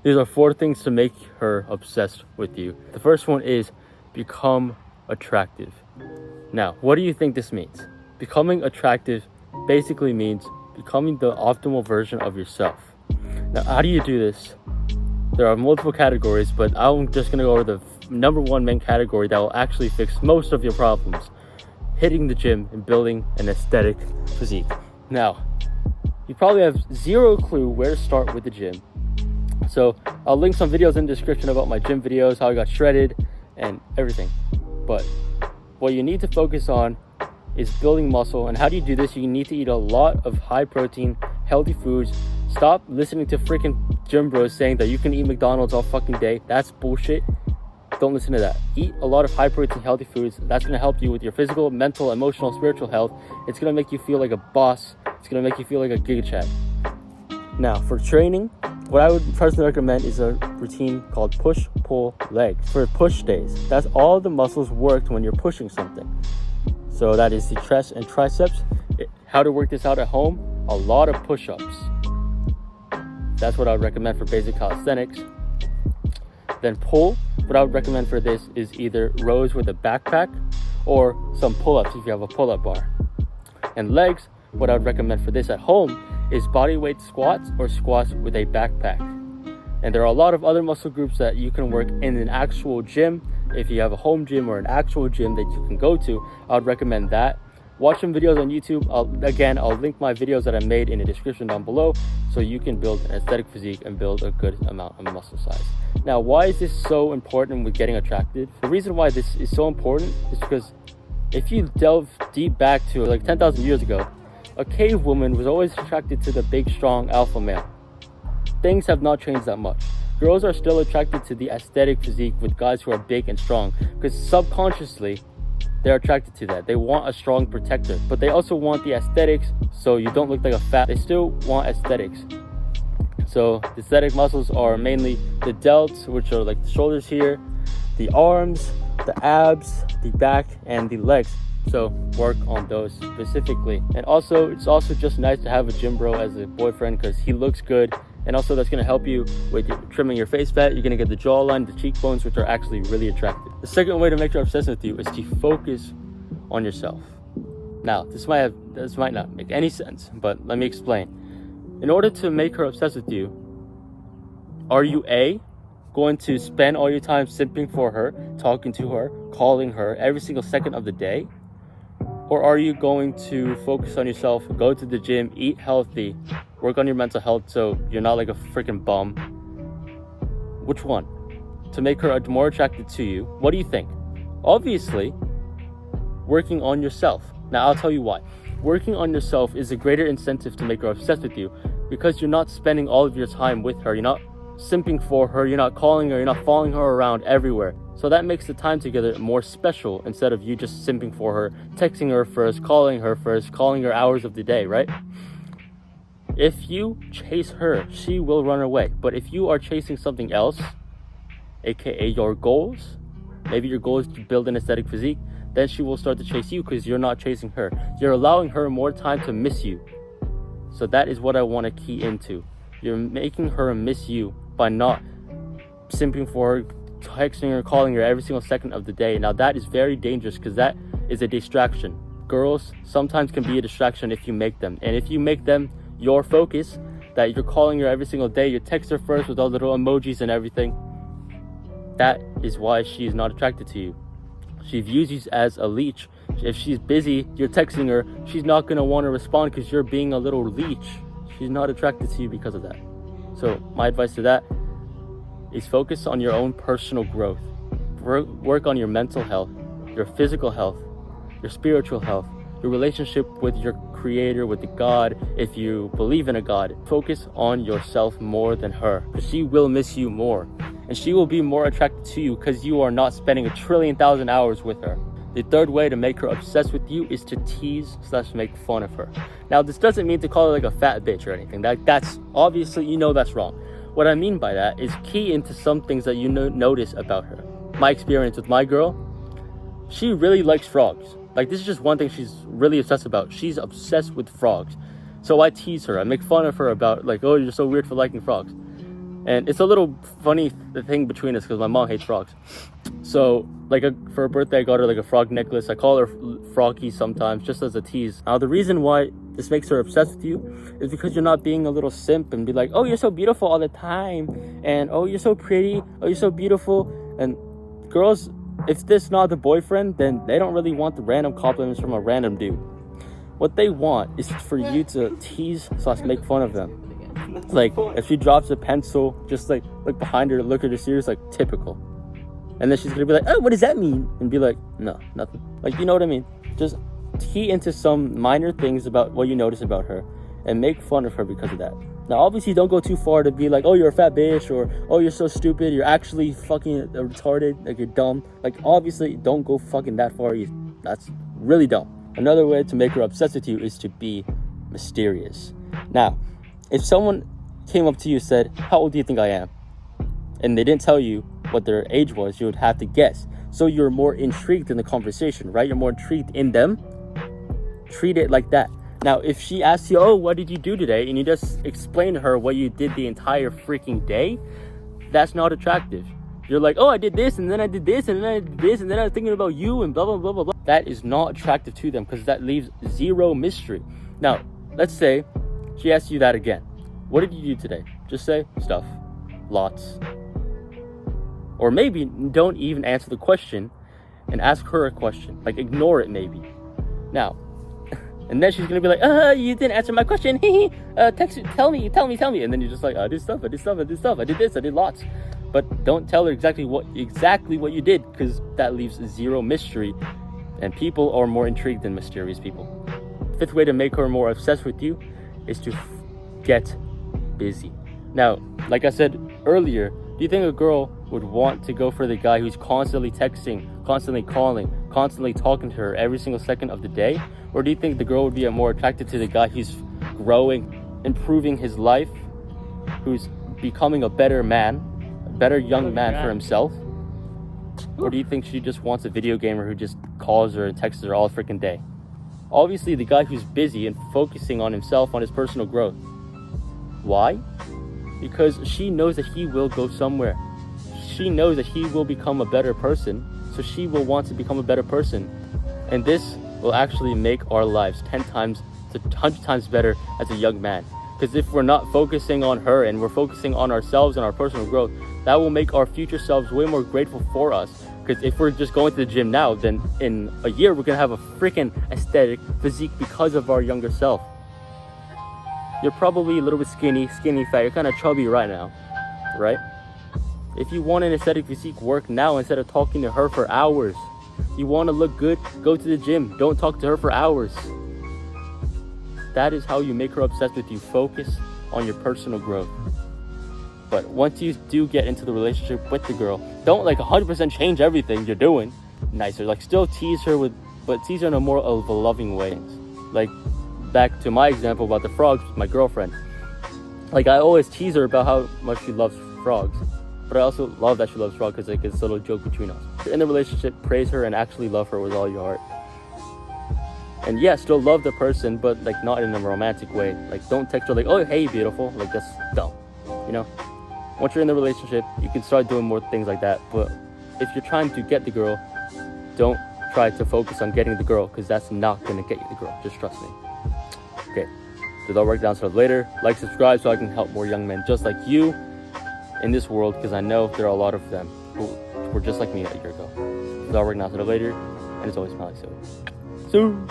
These are 4 things to make her obsessed with you. The first one is become attractive. Now, what do you think this means? Becoming attractive basically means becoming the optimal version of yourself. Now, how do you do this? There are multiple categories, but I'm just going to go over the number 1 main category that will actually fix most of your problems. Hitting the gym and building an aesthetic physique. Now, you probably have 0 clue where to start with the gym. So I'll link some videos in the description about my gym videos, how I got shredded and everything. But what you need to focus on is building muscle. And how do you do this? You need to eat a lot of high protein, healthy foods. Stop listening to freaking gym bros saying that you can eat McDonald's all fucking day. That's bullshit. Don't listen to that. Eat a lot of high protein, healthy foods. That's going to help you with your physical, mental, emotional, spiritual health. It's going to make you feel like a boss. It's going to make you feel like a giga chad. Now, for training, what I would personally recommend is a routine called push, pull, legs. For push days, that's all the muscles worked when you're pushing something. So that is the chest and triceps. How to work this out at home? A lot of push-ups. That's what I would recommend for basic calisthenics. Then pull, what I would recommend for this is either rows with a backpack or some pull-ups if you have a pull-up bar. And legs, what I would recommend for this at home is bodyweight squats or squats with a backpack. And there are a lot of other muscle groups that you can work in an actual gym. If you have a home gym or an actual gym that you can go to, I would recommend that. Watch some videos on YouTube. I'll link my videos that I made in the description down below so you can build an aesthetic physique and build a good amount of muscle size. Now, why is this so important with getting attracted? The reason why this is so important is because if you delve deep back to like 10,000 years ago, a cave woman was always attracted to the big, strong alpha male. Things have not changed that much. Girls are still attracted to the aesthetic physique with guys who are big and strong because subconsciously, they're attracted to that. They want a strong protector, but they also want the aesthetics so you don't look like a fat. They still want aesthetics. So the aesthetic muscles are mainly the delts, which are like the shoulders here, the arms, the abs, the back, and the legs. So work on those specifically. And also, it's also just nice to have a gym bro as a boyfriend because he looks good. And also that's going to help you with trimming your face fat. You're going to get the jawline, the cheekbones, which are actually really attractive. The second way to make her obsessed with you is to focus on yourself. Now, this might not make any sense, but let me explain. In order to make her obsessed with you, are you A, going to spend all your time simping for her, talking to her, calling her every single second of the day? Or are you going to focus on yourself, go to the gym, eat healthy, work on your mental health so you're not like a freaking bum? Which one? To make her more attracted to you, what do you think? Obviously, working on yourself. Now, I'll tell you why. Working on yourself is a greater incentive to make her obsessed with you because you're not spending all of your time with her. You're not simping for her. You're not calling her. You're not following her around everywhere. So that makes the time together more special instead of you just simping for her, texting her first, calling her hours of the day, right? If you chase her, she will run away. But if you are chasing something else, aka your goals, maybe your goal is to build an aesthetic physique, then she will start to chase you because you're not chasing her. You're allowing her more time to miss you. So that is what I want to key into. You're making her miss you by not simping for her, texting her, calling her every single second of the day. Now that is very dangerous because that is a distraction. Girls sometimes can be a distraction if you make them. And if you make them your focus, that you're calling her every single day, you text her first with all the little emojis and everything, that is why she is not attracted to you. She views you as a leech. If she's busy, you're texting her, she's not going to want to respond because you're being a little leech. She's not attracted to you because of that. So my advice to that is focus on your own personal growth. Work on your mental health, your physical health, your spiritual health, your relationship with your creator, with the God, if you believe in a God. Focus on yourself more than her, because she will miss you more. And she will be more attracted to you because you are not spending 1,000,000,000 hours with her. The third way to make her obsessed with you is to tease/make fun of her. Now, this doesn't mean to call her like a fat bitch or anything. That's obviously, that's wrong. What I mean by that is key into some things that you notice about her. My experience with my girl, she really likes frogs. Like, this is just one thing she's really obsessed about. She's obsessed with frogs. So I tease her. I make fun of her about, like, oh, you're so weird for liking frogs. And it's a little funny, the thing between us, because my mom hates frogs. So like for her birthday, I got her like a frog necklace. I call her Froggy sometimes, just as a tease. Now the reason why this makes her obsessed with you is because you're not being a little simp and be like, oh, you're so beautiful all the time, and oh, you're so pretty, oh, you're so beautiful. And girls, if this not the boyfriend, then they don't really want the random compliments from a random dude. What they want is for you to tease / make fun of them. Like if she drops a pencil, just like look behind her, look at her serious, like typical. And then she's gonna be like, oh, what does that mean? And be like, no, nothing. Like, you know what I mean? Just key into some minor things about what you notice about her and make fun of her because of that. Now, obviously, don't go too far to be like, oh, you're a fat bitch, or oh, you're so stupid, you're actually fucking retarded, like you're dumb. Like, obviously, don't go fucking that far. That's really dumb. Another way to make her obsessed with you is to be mysterious. Now, if someone came up to you and said, how old do you think I am? And they didn't tell you what their age was, you would have to guess. So you're more intrigued in the conversation, right? You're more intrigued in them. Treat it like that. Now, if she asks you, oh, what did you do today? And you just explain to her what you did the entire freaking day, that's not attractive. You're like, oh, I did this, and then I did this, and then I did this, and then I was thinking about you, and blah, blah, blah, blah, blah. That is not attractive to them because that leaves zero mystery. Now, let's say she asks you that again. What did you do today? Just say stuff. Lots. Or maybe don't even answer the question and ask her a question. Like, ignore it maybe. Now, and then she's gonna be like, you didn't answer my question. Text, tell me. And then you're just like, I did stuff. I did this, I did lots. But don't tell her exactly what you did, because that leaves zero mystery. And people are more intrigued than mysterious people. Fifth way to make her more obsessed with you is to get busy. Now, like I said earlier, do you think a girl would want to go for the guy who's constantly texting, constantly calling, constantly talking to her every single second of the day? Or do you think the girl would be more attracted to the guy who's growing, improving his life, who's becoming a better man, a better young man for himself? Or do you think she just wants a video gamer who just calls her and texts her all freaking day? Obviously, the guy who's busy and focusing on himself, on his personal growth. Why? Because she knows that he will go somewhere. She knows that he will become a better person, so she will want to become a better person. And this will actually make our lives 10 times to 100 times better as a young man. Because if we're not focusing on her and we're focusing on ourselves and our personal growth, that will make our future selves way more grateful for us. Because if we're just going to the gym now, then in a year we're gonna have a freaking aesthetic physique because of our younger self. You're probably a little bit skinny fat, you're kind of chubby right now, right? If you want an aesthetic physique, work now instead of talking to her for hours. You want to look good, go to the gym, don't talk to her for hours. That is how you make her obsessed with you. Focus on your personal growth. But once you do get into the relationship with the girl, don't like 100% change everything you're doing. Nicer, like still tease her but tease her in a more of a loving way. Like back to my example about the frogs with my girlfriend. Like I always tease her about how much she loves frogs. But I also love that she loves frogs because like it's a little joke between us. In the relationship, praise her and actually love her with all your heart. And yeah, still love the person, but like not in a romantic way. Like don't text her like, oh, hey, beautiful. Like that's dumb, you know? Once you're in the relationship, you can start doing more things like that. But if you're trying to get the girl, don't try to focus on getting the girl, because that's not going to get you the girl. Just trust me. Okay, so that'll work down later. Like, subscribe so I can help more young men just like you in this world, because I know there are a lot of them who were just like me a year ago. So that'll work down later. And it's always smiling. So.